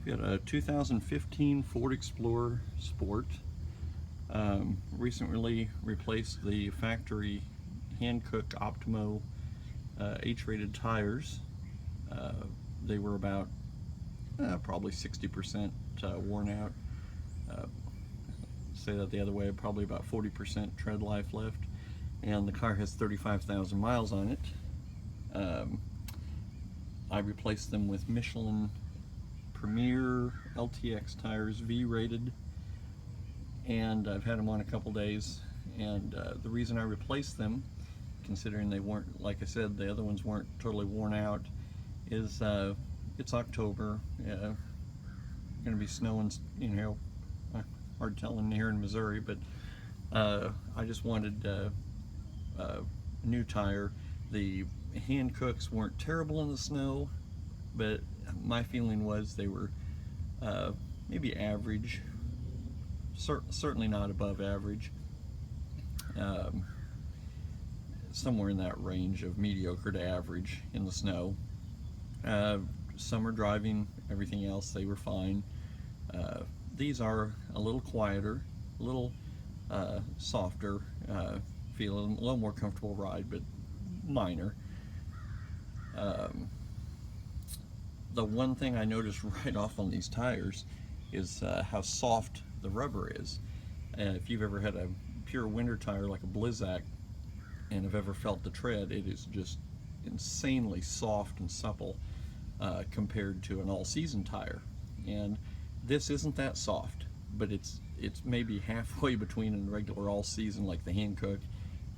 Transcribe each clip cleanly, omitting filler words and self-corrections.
I've got a 2015 Ford Explorer Sport. Recently replaced the factory Hankook Optimo H-rated tires. They were about probably 60% worn out. Say that the other way, probably about 40% tread life left. And the car has 35,000 miles on it. I replaced them with Michelin Premier LTX tires, V-rated, and I've had them on a couple days. And the reason I replaced them, considering they weren't, like I said, the other ones weren't totally worn out, is it's October, going to be snowing, you know, hard telling here in Missouri, but I just wanted a new tire. The Hankooks weren't terrible in the snow, but my feeling was they were maybe average, certainly not above average, somewhere in that range of mediocre to average in the snow. Summer driving, everything else, they were fine. These are a little quieter, a little softer, feel a little more comfortable ride, but minor. The one thing I noticed right off on these tires is how soft the rubber is. If you've ever had a pure winter tire like a Blizzak and have ever felt the tread, it is just insanely soft and supple compared to an all-season tire. And this isn't that soft, but it's maybe halfway between a regular all-season like the Hankook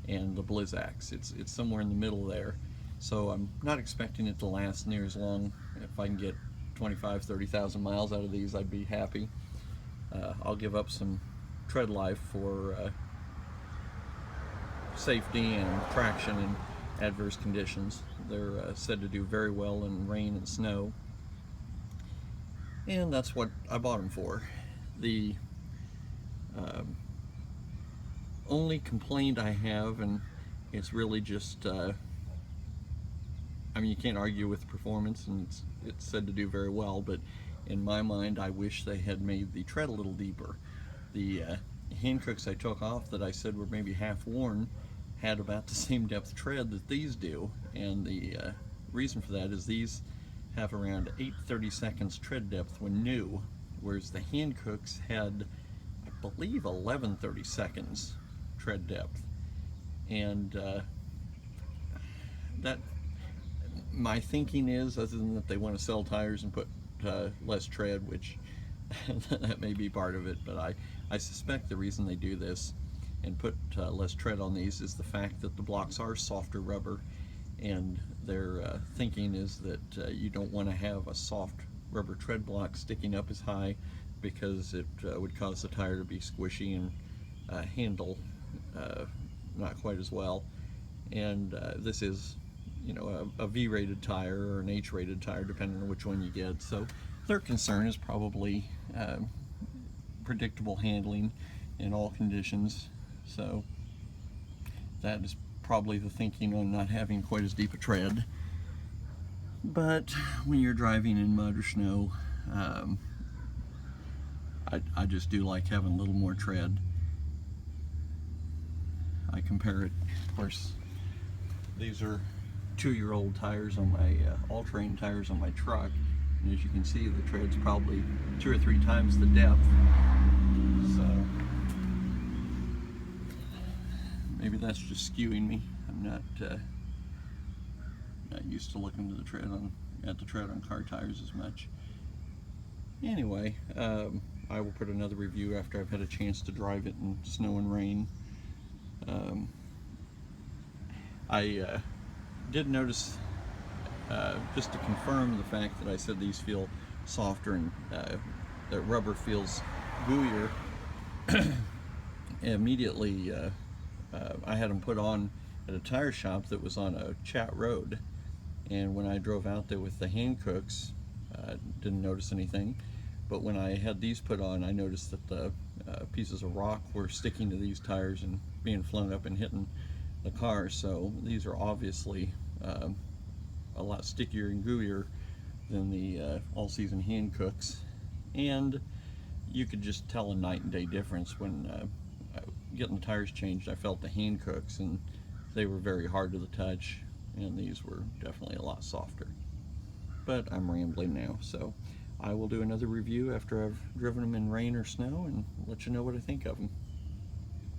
and the Blizzaks. It's somewhere in the middle there. So I'm not expecting it to last near as long. If I can get 25-30,000 miles out of these, I'd be happy. I'll give up some tread life for safety and traction in adverse conditions. They're said to do very well in rain and snow, and that's what I bought them for. The only complaint I have, and it's really just I mean, you can't argue with performance, and it's said to do very well, but in my mind, I wish they had made the tread a little deeper. The Hankooks I took off that I said were maybe half worn had about the same depth tread that these do, and the reason for that is these have around 8/32 tread depth when new, whereas the Hankooks had, I believe, 11/32 tread depth. And that, my thinking is, other than that they want to sell tires and put less tread, which that may be part of it, but I suspect the reason they do this and put less tread on these is the fact that the blocks are softer rubber, and their thinking is that you don't want to have a soft rubber tread block sticking up as high, because it would cause the tire to be squishy and handle not quite as well. And this is, you know, a V-rated tire or an H-rated tire, depending on which one you get. So their concern is probably predictable handling in all conditions. So that is probably the thinking on not having quite as deep a tread. But when you're driving in mud or snow, I just do like having a little more tread. I compare it, of course, these are 2-year-old tires on my all-terrain tires on my truck, and as you can see, the tread's probably 2 or 3 times the depth. So maybe that's just skewing me. I'm not used to looking at the tread on car tires as much. Anyway, I will put another review after I've had a chance to drive it in snow and rain. I did notice, just to confirm the fact that I said these feel softer and that rubber feels gooier, immediately I had them put on at a tire shop that was on a chat road, and when I drove out there with the Hankooks, didn't notice anything, but when I had these put on, I noticed that the pieces of rock were sticking to these tires and being flown up and hitting the car. So these are obviously a lot stickier and gooier than the all-season Hankooks. and you could just tell a night and day difference when getting the tires changed. I felt the hand cooks, and they were very hard to the touch, and these were definitely a lot softer. But I'm rambling now, so I will do another review after I've driven them in rain or snow and let you know what I think of them.